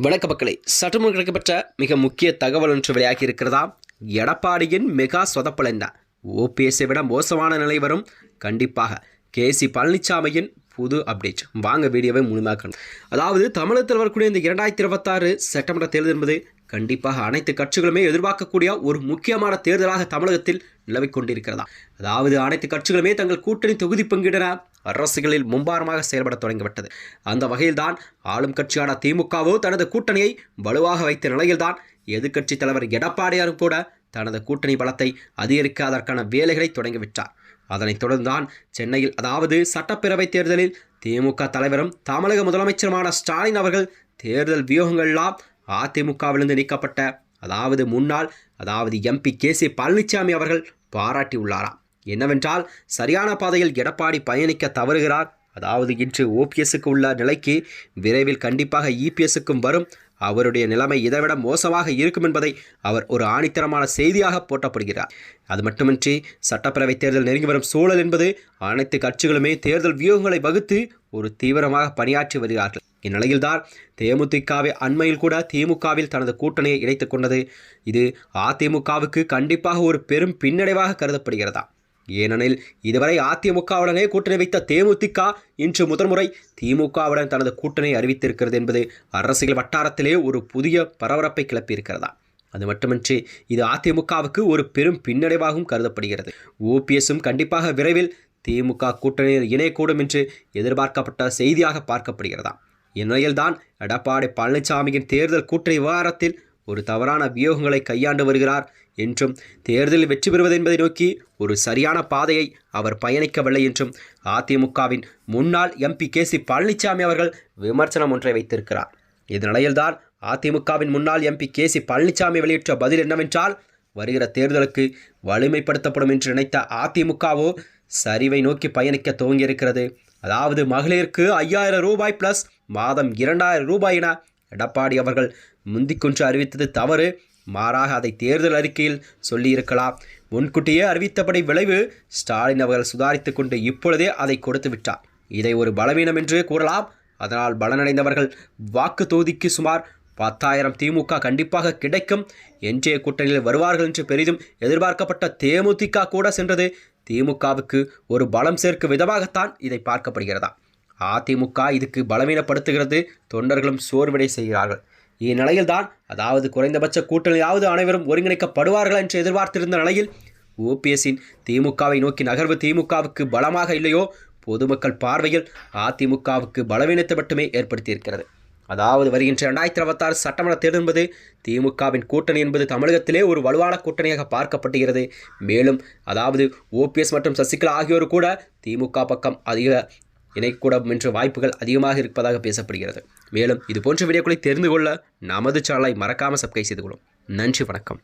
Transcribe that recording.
வணக்க மக்களே, சற்றுமுன் கிடைக்கப்பட்ட மிக முக்கிய தகவல் ஒன்று வெளியாகி இருக்கிறதா? எடப்பாடியின் மெகா சொதப்பல் என்ன? ஓபிஎஸ்ஐ விட மோசமான நிலை வரும் கண்டிப்பாக. கேசி பழனிசாமியின் புது அப்டேட். வாங்க வீடியோவை முழுமையாக்கணும். அதாவது தமிழகத்தில் வரக்கூடிய இந்த 2026 சட்டமன்ற தேர்தல் என்பது கண்டிப்பாக அனைத்து கட்சிகளுமே எதிர்பார்க்கக்கூடிய ஒரு முக்கியமான தேர்தலாக தமிழகத்தில் நிலவிக் கொண்டிருக்கிறதா. அதாவது அனைத்து கட்சிகளுமே தங்கள் கூட்டணி தொகுதி பங்கிடன அரசுகளில் மும்பாரமாக செயல்பட தொடங்கிவிட்டது. அந்த வகையில்தான் ஆளும் கட்சியான திமுகவோ தனது கூட்டணியை வலுவாக வைத்த நிலையில்தான் எதிர்க்கட்சித் தலைவர் எடப்பாடியாரும் கூட தனது கூட்டணி பலத்தை அதிகரிக்காதற்கான வேலைகளை தொடங்கிவிட்டார். அதனைத் தொடர்ந்துதான் சென்னையில் அதாவது சட்டப்பேரவைத் தேர்தலில் திமுக தலைவரும் தமிழக முதலமைச்சருமான ஸ்டாலின் அவர்கள் தேர்தல் வியூகங்கள்லாம் அதிமுகவிலிருந்து நீக்கப்பட்ட முன்னாள் எம்பி கேசி பழனிசாமி அவர்கள் பாராட்டியுள்ளாராம். என்னவென்றால் சரியான பாதையில் எடப்பாடி பயணிக்க தவறுகிறார். இன்று ஓபிஎஸ்க்கு உள்ள நிலைக்கு விரைவில் கண்டிப்பாக இபிஎஸ்க்கும் வரும். அவருடைய நிலைமை இதைவிட மோசமாக இருக்கும் என்பதை அவர் ஒரு ஆணித்தரமான செய்தியாக போட்டப்படுகிறார். அது மட்டுமின்றி சட்டப்பேரவைத் தேர்தல் நெருங்கி வரும் சூழல் என்பது அனைத்து கட்சிகளுமே தேர்தல் வியூகங்களை வகுத்து ஒரு தீவிரமாக பணியாற்றி வருகிறார்கள். இந்நிலையில்தான் தேமுதிகவை அண்மையில் கூட திமுகவில் தனது கூட்டணியை இணைத்துக் கொண்டது. இது அதிமுகவுக்கு கண்டிப்பாக ஒரு பெரும் பின்னடைவாக கருதப்படுகிறதா. ஏனெனில் இதுவரை அதிமுகவுடனே கூட்டணி வைத்த தேமுதிக இன்று முதன்முறை திமுகவுடன் தனது கூட்டணியை அறிவித்திருக்கிறது என்பது அரசியல் வட்டாரத்திலே ஒரு புதிய பரபரப்பை கிளப்பியிருக்கிறதா. அது மட்டுமின்றி இது அதிமுகவுக்கு ஒரு பெரும் பின்னடைவாகவும் கருதப்படுகிறது. ஓபிஎஸ்ஸும் கண்டிப்பாக விரைவில் திமுக கூட்டணியில் இணையக்கூடும் என்று எதிர்பார்க்கப்பட்ட செய்தியாக பார்க்கப்படுகிறதா. இந்நிலையில்தான் எடப்பாடி பழனிசாமியின் தேர்தல் கூட்டணி விவகாரத்தில் ஒரு தவறான வியூகங்களை கையாண்டு வருகிறார் என்றும் தேர்தலில் வெற்றி பெறுவது என்பதை நோக்கி ஒரு சரியான பாதையை அவர் பயணிக்கவில்லை என்றும் அதிமுகவின் முன்னாள் எம்பி கேசி பழனிசாமி அவர்கள் விமர்சனம் ஒன்றை வைத்திருக்கிறார். இதனிடையில்தான் அதிமுகவின் முன்னாள் எம்பி கேசி பழனிசாமி வெளியிட்ட பதில் என்னவென்றால், வருகிற தேர்தலுக்கு வலிமைப்படுத்தப்படும் என்று நினைத்த அதிமுகவோ சரிவை நோக்கி பயணிக்க துவங்கியிருக்கிறது. மகளிருக்கு 5000 ரூபாய் பிளஸ் மாதம் 2000 ரூபாய் என எடப்பாடி அவர்கள் முந்திக்கொன்று அறிவித்தது தவறு. மாறாக அதை தேர்தல் அறிக்கையில் சொல்லியிருக்கலாம். முன்கூட்டியே அறிவித்தபடி விளைவு ஸ்டாலின் அவர்கள் சுதாரித்துக் கொண்டு இப்பொழுதே அதை கொடுத்து விட்டார். இதை ஒரு பலவீனம் என்று கூறலாம். அதனால் பலனடைந்தவர்கள் வாக்கு தொகுதிக்கு சுமார் 10,000 திமுக கண்டிப்பாக கிடைக்கும். என்ஜே கூட்டணியில் வருவார்கள் என்று பெரிதும் எதிர்பார்க்கப்பட்ட தேமுதிக கூட சென்றது திமுகவுக்கு ஒரு பலம் சேர்க்கும் விதமாகத்தான் இதை பார்க்கப்படுகிறதா. அதிமுக இதுக்கு பலவீனப்படுத்துகிறது. தொண்டர்களும் சோர்வடை செய்கிறார்கள். இந்நிலையில்தான் குறைந்தபட்ச கூட்டணியாவது அனைவரும் ஒருங்கிணைக்கப்படுவார்கள் என்று எதிர்பார்த்திருந்த நிலையில் ஓபிஎஸ்ஸின் திமுகவை நோக்கி நகர்வு திமுகவுக்கு பலமாக இல்லையோ பொதுமக்கள் பார்வையில் அதிமுகவுக்கு பலவீனத்தை மட்டுமே ஏற்படுத்தியிருக்கிறது. வருகின்ற 2026 சட்டமன்ற தேர்தல் என்பது திமுகவின் கூட்டணி என்பது தமிழகத்திலே ஒரு வலுவான கூட்டணியாக பார்க்கப்படுகிறது. மேலும் ஓபிஎஸ் மற்றும் சசிகலா ஆகியோர் கூட திமுக பக்கம் அதிக இணைக்கூடும் என்ற வாய்ப்புகள் அதிகமாக இருப்பதாக பேசப்படுகிறது. மேலும் இது போன்ற வீடியோக்களை தெரிந்து கொள்ள நமது சேனலை மறக்காமல் சப்ஸ்கிரைப் செய்து கொள்ளும். நன்றி, வணக்கம்.